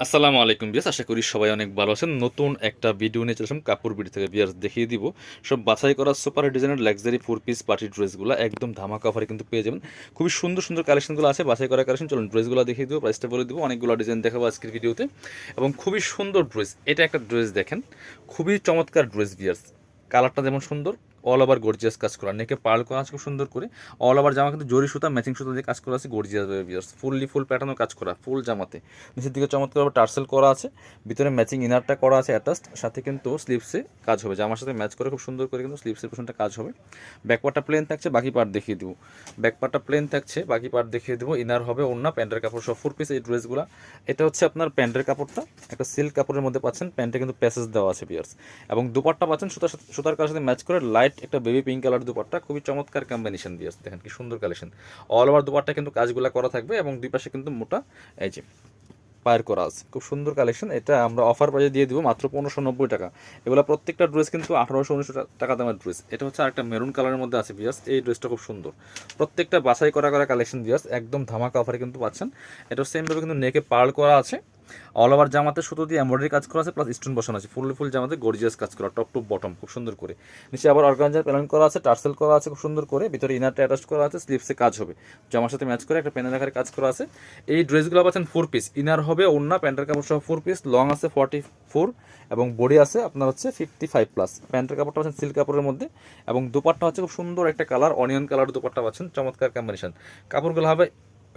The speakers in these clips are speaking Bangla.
আসসালামু আলাইকুম বিয়াস, আশা করি সবাই অনেক ভালো আছেন। নতুন একটা ভিডিও নিয়ে চলে আসলাম কাপড় বিডি থেকে। বিয়াস দেখিয়ে দিব সব বাছাই করা সুপার ডিজাইনের লাক্সারি 4 পিস পার্টি ড্রেসগুলো একদম ধামাকা অফারে কিন্তু পেয়ে যাবেন। খুবই সুন্দর সুন্দর কালেকশনগুলো আছে, বাছাই করা কালেকশন। চলুন ড্রেসগুলো দেখিয়ে দিব, প্রাইসটা বলে দিব, অনেকগুলো ডিজাইন দেখাবো আজকের ভিডিওতে এবং খুবই সুন্দর ড্রেস। এটা একটা ড্রেস দেখেন, খুবই চমৎকার ড্রেস বিয়াস। কালারটা যেমন সুন্দর, অল ওভার গর্জিয়াস কাজ করা, নেকে পার্ল করা আছে খুব সুন্দর করে। অল ওভার জামা কিন্তু জরি সুতা ম্যাচিং সুতা দিয়ে কাজ করা আছে, গর্জিয়াস বিয়ার্স। ফুল প্যাটার্নও কাজ করা, ফুল জামাতে নিচের দিকে চমৎকারভাবে টার্সেল করা আছে, ভিতরে ম্যাচিং ইনারটা করা আছে অ্যাটাচড, সাথে কিন্তু স্লিভসে কাজ হবে, জামার সাথে ম্যাচ করে খুব সুন্দর করে কিন্তু স্লিভসের পোর্শনটা কাজ হবে। ব্যাকপার্টটা প্লেন থাকছে, বাকি পার্ট দেখিয়ে দেবো। ব্যাকপার্টটা প্লেন থাকছে, বাকি পার্ট দেখিয়ে দেবো। ইনার হবে ওড়না, প্যান্টের কাপড় সব 4 পিস এই ড্রেসগুলো। এটা হচ্ছে আপনার প্যান্টের কাপড়টা, একটা সিল্ক কাপড়ের মধ্যে পাচ্ছেন, প্যান্টে কিন্তু প্যাসেজ দেওয়া আছে বিয়ার্স। এবং দুপাট্টা পাচ্ছেন সুতার কালার সাথে ম্যাচ করে লাইট একটা বেবি পিঙ্ক কালার দুপাট্টা, খুবই চমৎকার কম্বিনেশন বিয়ার্স। দেখেন কি সুন্দর কালেকশন, অল ওভার দুপাট্টা কিন্তু কাজগুলো করা থাকবে এবং দুই পাশে কিন্তু মোটা এই যে পায়ের করা আছে, খুব সুন্দর কালেকশন। এটা আমরা অফার প্রাইজে দিয়ে দিব মাত্র 1590 টাকা। এগুলো প্রত্যেকটা ড্রেস কিন্তু 1800-1900 টাকা দামের ড্রেস। এটা হচ্ছে আরেকটা মেরুন কালারের মধ্যে আছে বিয়াস, এই ড্রেসটা খুব সুন্দর। প্রত্যেকটা বাছাই করা কালেকশন বিয়াস, একদম ধামাকা অফারে কিন্তু পাচ্ছেন। এটা সেমভাবে কিন্তু নেকে পার্ল করা আছে, অল ওভার জামাতে সুতো দিয়ে এমব্রয়ডারি কাজ করা আছে, প্লাস স্টোন বসানো আছে, ফুল জামাতে গর্জিয়াস কাজ করা, টপ টু বটম খুব সুন্দর করে। নিচে আবার অর্গানজার প্যানেল করা আছে, টার্সেল করা আছে খুব সুন্দর করে, ভিতরে ইনারটা অ্যাটাচ করা আছে, স্লিভসে কাজ হবে, জামার সাথে ম্যাচ করে একটা প্যানেল আকারে কাজ করা আছে। এই ড্রেসগুলো পাচ্ছেন 4 পিস, ইনার হবে ওড়না, প্যান্টের কাপড় সহ 4 পিস, লং আছে 44 এবং বডি আছে আপনার হচ্ছে 55+। প্যান্টের কাপড়টা পাচ্ছেন সিল্ক কাপড়ের মধ্যে এবং দুপাট্টা হচ্ছে খুব সুন্দর একটা কালার, অনিয়ন কালার দুপাট্টা পাচ্ছেন, চমৎকার কম্বিনেশন। কাপড়গুলো হবে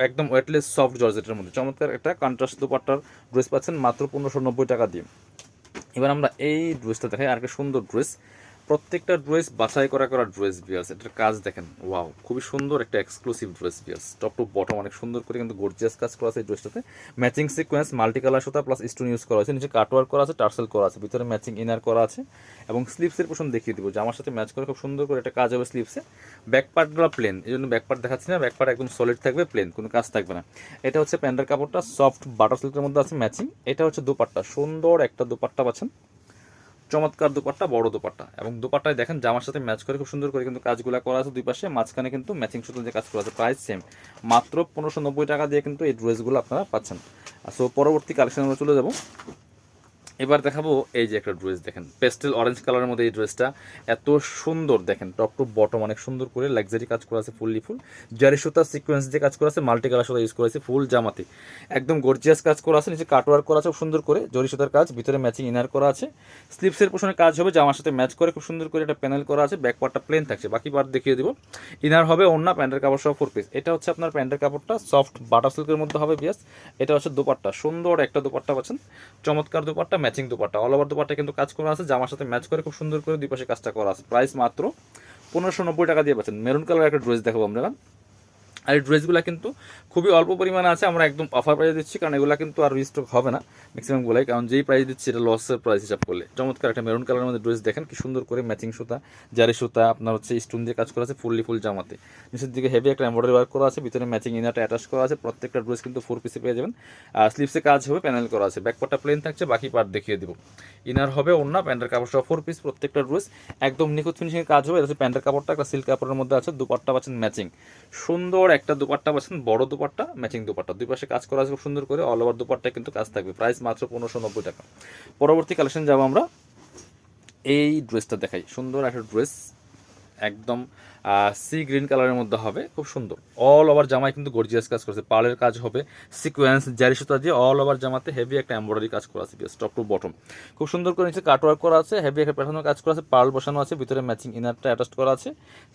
একদম ওয়েটলেস সফট জর্জেটের মধ্যে, চমৎকার একটা কন্ট্রাস্ট দুপাট্টার ড্রেস পাচ্ছেন মাত্র 1590 টাকা দিয়ে। এবার আমরা এই ড্রেসটা দেখাই, আর একটা সুন্দর ড্রেস। প্রত্যেকটা ড্রেস বাছাই করা ড্রেস বিয়ার্স। এটার কাজ দেখেন, ওয়াও, খুবই সুন্দর একটা এক্সক্লুসিভ ড্রেস বিয়ার্স। টপ টু বটম অনেক সুন্দর করে কিন্তু গর্জিয়াস কাজ করা আছে এই ড্রেসটাতে। ম্যাচিং সিকোয়েন্স মাল্টি কালার সুতা প্লাস স্টোন ইউজ করা আছে, নিচে কাটওয়ার্ক করা আছে, টার্সেল করা আছে, ভিতরে ম্যাচিং ইনার করা আছে এবং স্লিভসের পোর্শন দেখিয়ে দিব, জামার সাথে ম্যাচ করে খুব সুন্দর করে একটা কাজ হবে স্লিভসে। ব্যাক পার্টগুলো প্লেন, এই জন্য ব্যাক পার্ট দেখাচ্ছি না, ব্যাক পার্ট একদম সলিড থাকবে, প্লেন, কোনো কাজ থাকবে না। এটা হচ্ছে প্যান্টের কাপড়টা, সফট বাটার সিল্কের মধ্যে আছে ম্যাচিং। এটা হচ্ছে দুপাট্টা, সুন্দর একটা দুপাট্টা পাচ্ছেন, চমৎকার দুপাট্টা, বড় দুপাট্টা এবং দুপাট্টায় দেখেন জামার সাথে ম্যাচ করে খুব সুন্দর করে কিন্তু কাজগুলো করা আছে দুই পাশে, মাঝখানে কিন্তু ম্যাচিং সুতো দিয়ে কাজ করা আছে। প্রাইস সেম, মাত্র 1590 টাকা দিয়ে কিন্তু এই ড্রেসগুলো আপনারা পাচ্ছেন। সো পরবর্তী কালেকশন আমরা চলে যাব। এবার দেখাবো এই যে একটা ড্রেস দেখেন, পেস্টেল অরেঞ্জ কালারের মধ্যে এই ড্রেসটা এত সুন্দর, দেখেন টপ টু বটম অনেক সুন্দর করে লাক্সারি কাজ করা আছে, ফুল জারি সুতা সিকোয়েন্স দিয়ে কাজ করা আছে, মাল্টি কালার সুতা ইউজ করা আছে, ফুল জামাতে একদম গর্জিয়াস কাজ করা আছে, নিচে কাটওয়ার্ক করা আছে খুব সুন্দর করে, জরি সুতার কাজ, ভিতরে ম্যাচিং ইনার করা আছে, স্লিভসের পোর্শনে কাজ হবে, জামার সাথে ম্যাচ করে খুব সুন্দর করে একটা প্যানেল করা আছে। ব্যাক পার্টটা প্লেন থাকছে, বাকি পার্ট দেখিয়ে দিব। ইনার হবে ওড়না, প্যান্টের কাপড় সহ 4 পিস। এটা হচ্ছে আপনার প্যান্টের কাপড়টা সফট বাটার সিল্কের মধ্যে হবে বিয়াস। এটা হচ্ছে দুপাট্টা, সুন্দর একটা দুপাট্টা পাচ্ছেন, চমৎকার dupatta, matching dupatta, all over dupatta কিন্তু কাজ করা আছে, জামার সাথে ম্যাচ করে খুব সুন্দর করে দুই পাশে কাজটা করা আছে। প্রাইস মাত্র 1590 টাকা দিয়ে পাচ্ছেন। মেরুন কালার একটা ড্রেস দেখাবো আমরা। আর এই ড্রেসগুলো কিন্তু খুবই অল্প পরিমাণে আছে, আমরা একদম অফার প্রাইসে দিচ্ছি, কারণ এগুলো কিন্তু আর রিস্টক হবে না ম্যাক্সিমামগুলাই, কারণ যেই প্রাইস দিচ্ছি এটা লসের প্রাইস হিসাব করলে। চমৎকার একটা মেরুন কালারের মধ্যে ড্রেস দেখেন কি সুন্দর করে, ম্যাচিং সুতা, জারি সুতা আপনার হচ্ছে স্টোন দিয়ে কাজ করা আছে, ফুল জামাতে, নিচের দিকে হেভি একটা এমব্রয়ডারি ওয়ার্ক করা আছে, ভিতরে ম্যাচিং ইনারটা অ্যাটাচ করা আছে। প্রত্যেকটা ড্রেস কিন্তু 4 পিসে পেয়ে যাবেন। আর স্লিভসে কাজ হবে, প্যানেল করা আছে, ব্যাক পার্টটা প্লেন থাকছে, বাকি পার্ট দেখিয়ে দিব। ইনার হবে ওড়না, প্যান্টের কাপড় সহ 4 পিস, প্রত্যেকটা ড্রেস একদম নিখুঁত ফিনিশিংয়ের কাজ হবে। এটা হচ্ছে প্যান্টের কাপড়টা একটা সিল্ক কাপড়ের মধ্যে আছে, দুপাট্টা পাচ্ছেন ম্যাচিং, সুন্দর একটা দুপাট্টা পাচ্ছেন, বড় দুপাট্টা, ম্যাচিং দুপাট্টা, দুই পাশে কাজ করা আছে খুব সুন্দর করে, অল ওভার দুপাট্টা কিন্তু কাজ থাকবে। প্রাইস মাত্র 1590 টাকা। পরবর্তী কালেকশন যাবো আমরা। এই ড্রেসটা দেখাই, সুন্দর একটা ড্রেস, একদম সি গ্রিন কালারের মধ্যে হবে, খুব সুন্দর। অল ওভার জামায় কিন্তু গর্জিয়াস কাজ করেছে, পার্লের কাজ হবে, সিকোয়েন্স জারি সুতা দিয়ে অল ওভার জামাতে হেভি একটা এমব্রয়ডারি কাজ করা আছে, টপ টু বটম খুব সুন্দর করে, নিচে কাটওয়ার্ক করা আছে, হেভি একটা প্যাটার্নের কাজ করা আছে, পার্ল বসানো আছে, ভিতরে ম্যাচিং ইনারটা অ্যাটাচ করা আছে,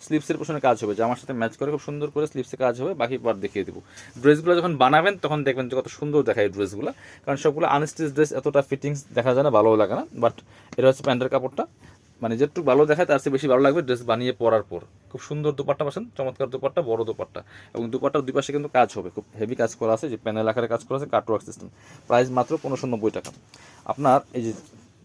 স্লিভসের পোর্শনে কাজ হবে, জামার সাথে ম্যাচ করে খুব সুন্দর করে স্লিভসে কাজ হবে। বাকি পার্ট দেখিয়ে দেবো। ড্রেসগুলো যখন বানাবেন তখন দেখবেন যে কত সুন্দর দেখায় এই ড্রেসগুলো, কারণ সবগুলো আনস্টিচ ড্রেস এতটা ফিটিংস দেখা যায় না, ভালোও লাগে না। বাট এটা হচ্ছে প্যান্টের কাপড়টা, মানে যেটুকু ভালো দেখায় তার চেয়ে বেশি ভালো লাগবে ড্রেস বানিয়ে পরার পর। খুব সুন্দর দুপাট্টা পাচ্ছেন, চমৎকার দুপাট্টা, বড় দুপাট্টা এবং দুপাট্টার দুই পাশে কিন্তু কাজ হবে, খুব হেভি কাজ করা আছে, যে প্যানেল আকারে কাজ করা আছে, কাটওয়ার্ক সিস্টেম। প্রাইস মাত্র 1590 টাকা। আপনার এই যে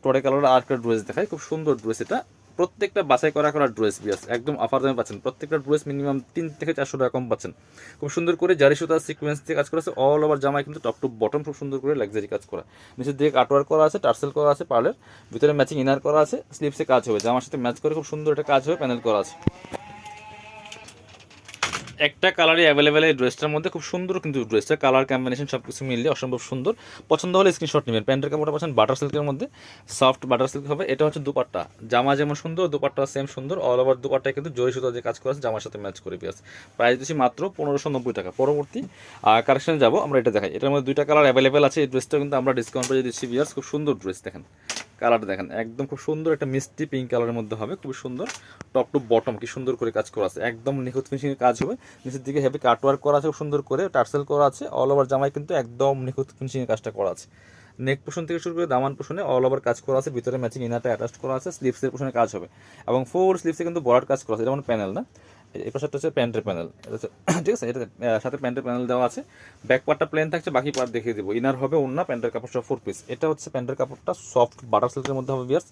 টোরে কালারের আর একটা ড্রেস দেখায়, খুব সুন্দর ড্রেস। এটা প্রত্যেকটা বাছাই করা ড্রেস বিয়াস, একদম অফার দামে পাচ্ছেন। প্রত্যেকটা ড্রেস মিনিমাম 3 থেকে 400 টাকা কম পাচ্ছেন। খুব সুন্দর করে জারি সুতা সিকোয়েন্স দিয়ে কাজ করা আছে, অল ওভার জামায় কিন্তু টপ টু বটম খুব সুন্দর করে লাক্সারি কাজ করা, নিচের দিকে কাটওয়ার্ক করা আছে, টার্সেল করা আছে পার্লের, ভিতরে ম্যাচিং ইনার করা আছে, স্লিভসে কাজ হবে, জামার সাথে ম্যাচ করে খুব সুন্দর একটা কাজ হবে, প্যানেল করা আছে। একটা কালারই অ্যাভেলেবেল এই ড্রেসটার মধ্যে, খুব সুন্দর কিন্তু ড্রেসটা, কালার কম্বিনেশন সব কিছু মিলিয়ে অসম্ভব সুন্দর। পছন্দ হলে স্ক্রিনশট নেবেন। প্যান্টের কাপড়টা পাচ্ছেন বাটার সিল্কের মধ্যে, সফট বাটার সিল্ক হবে। এটা হচ্ছে দুপাট্টা, জামা যেমন সুন্দর দুপাট্টা সেম সুন্দর, অল ওভার দুপাট্টায় কিন্তু জরি সুতা যে কাজ করা আছে জামার সাথে ম্যাচ করে পিয়াস। প্রাইস দিচ্ছি মাত্র 1590 টাকা। পরবর্তী কালেকশনে যাবো আমরা, এটা দেখাই। এটার মধ্যে দুইটা কালার অ্যাভেলেবেল আছে। এই ড্রেসটা কিন্তু আমরা ডিসকাউন্ট পেয়ে দিচ্ছি পিয়াস। খুব সুন্দর ড্রেস, দেখেন কালারটা দেখেন, একদম খুব সুন্দর একটা মিষ্টি পিঙ্ক কালারের মধ্যে হবে, খুব সুন্দর। টপ টু বটম কি সুন্দর করে কাজ করা আছে, একদম নিখুঁত ফিনিশিং এর কাজ হবে। নিচের দিকে হেভি কাটওয়ার্ক করা আছে খুব সুন্দর করে, টার্সেল করা আছে। অল ওভার জামায় কিন্তু একদম নিখুঁত ফিনিশিং এর কাজটা করা আছে। নেক পোষণ থেকে শুরু করে দামান পোষণে অল ওভার কাজ করা আছে, ভিতরে ম্যাচিং ইনারটা অ্যাটাচ করা আছে, স্লিভসের পোষণে কাজ হবে এবং ফুল স্লিভসে কিন্তু বর্ডার কাজ করা আছে। এটা মানে প্যানেল না, এই পাশে হচ্ছে প্যান্টের প্যানেল, ঠিক আছে। এটা সাথে প্যান্টের প্যানেল দেওয়া আছে। ব্যাক পার্টটা প্লেন থাকছে, বাকি পার্ট দেখিয়ে দেবো। ইনার হবে ওন্না, প্যান্টের কাপড়টা 4 পিস। এটা হচ্ছে প্যান্টের কাপড়টা সফট বাটার সিল্কের মধ্যে হবে বিয়ার্স।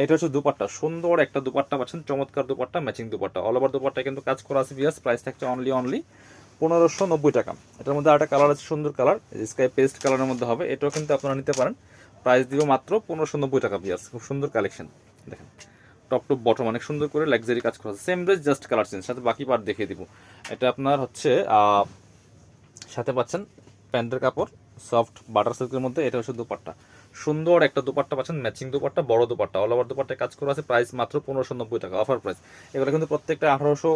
এটা হচ্ছে দুপাট্টা, সুন্দর একটা দুপাট্টা পাচ্ছেন, চমৎকার dupatta, matching dupatta, all over দুপাট্টায় কিন্তু কাজ করা আছে বিয়ার্স। প্রাইস থাকছে অনলি 1590 টাকা। এটার মধ্যে আরেকটা কালার আছে, সুন্দর কালার, স্কাই পেস্ট কালারের মধ্যে হবে। এটাও কিন্তু আপনারা নিতে পারেন। প্রাইস দিব মাত্র 1590 টাকা বিয়ার্স। খুব সুন্দর কালেকশন, দেখেন টপ টু বটম অনেক সুন্দর করে লাক্সারি কাজ করা আছে। Same dress, just colour change, সাথে বাকি পার্ট দেখিয়ে দিব। এটা আপনার হচ্ছে সাথে পাচ্ছেন প্যান্টের কাপড় সফট বাটার সিল্কের মধ্যে। এটা হচ্ছে দুপাট্টা, সুন্দর একটা দুপাট্টা পাচ্ছেন, ম্যাচিং দুপাট্টা, বড় দুপাট্টা, অল ওভার দুপাট্টায় কাজ করা আছে। প্রাইস মাত্র 1590 টাকা, অফার প্রাইস। এগুলো কিন্তু প্রত্যেকটা 1800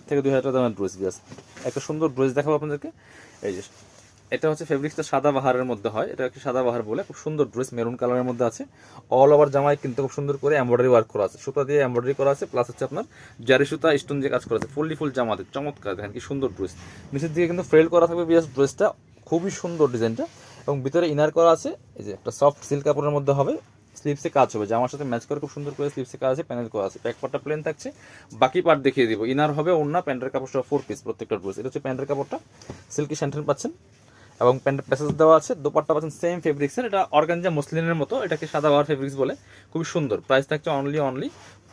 থেকে 2000 টাকা দামের ড্রেস বিয়াস। একটা সুন্দর ড্রেস দেখাবো আপনাদেরকে। এই যে এটা হচ্ছে ফেব্রিক্সটা সাদা বাহারের মধ্যে হয়, এটা একটু সাদা বাহার বলে, খুব সুন্দর ড্রেস, মেরুন কালারের মধ্যে আছে। অল ওভার জামায় কিন্তু খুব সুন্দর করে এমব্রয়ডারি ওয়ার্ক করা আছে, সুতা দিয়ে এমব্রয়ডারি করা আছে, প্লাস হচ্ছে আপনার জারি সুতা স্টোন দিয়ে কাজ করা আছে। ফুল জামাতে চমৎকার, দেখেন কি সুন্দর ড্রেস। নিচের দিকে কিন্তু ফ্রেল করা থাকবে বিয়াস ড্রেসটা, খুবই সুন্দর ডিজাইনটা। এবং ভিতরে ইনার করা আছে, এই যে একটা সফট সিল্ক কাপড়ের মধ্যে হবে, স্লিভসে কাজ হবে, জামার সাথে ম্যাচ করে খুব সুন্দর করে স্লিভসে কাজ আছে, প্যানেল করা আছে। ব্যাক পার্টটা প্লেন থাকছে, বাকি পার্ট দেখিয়ে দিব। ইনার হবে ওন্না, প্যান্টের কাপড়টা 4 পিস প্রত্যেকটা ড্রেস। এটা হচ্ছে প্যান্টের কাপড়টা, সিল্কি স্যান্টেন পাচ্ছেন এবং প্যান্টের প্যাসেজ দেওয়া আছে। দোপাট্টা পাচ্ছেন সেম ফেব্রিক্সের, এটা অর্গানজা মসলিনের মতো, এটাকে সাদা বাহার ফেব্রিক্স বলে, খুবই সুন্দর। প্রাইস থাকছে অনলি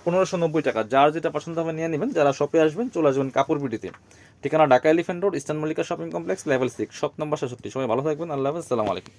1590 টাকা। যার যেটা পছন্দ হবে নিয়ে নেবেন। যারা শপে আসবেন চলে আসবেন কাপড় বিডিতে, ঠিকানা Dhaka elephant road, eastern Mallika shopping complex, level 6, shop number 67। সবাই ভালো থাকবেন, আল্লাহ হাফেজ, আসসালামু আলাইকুম।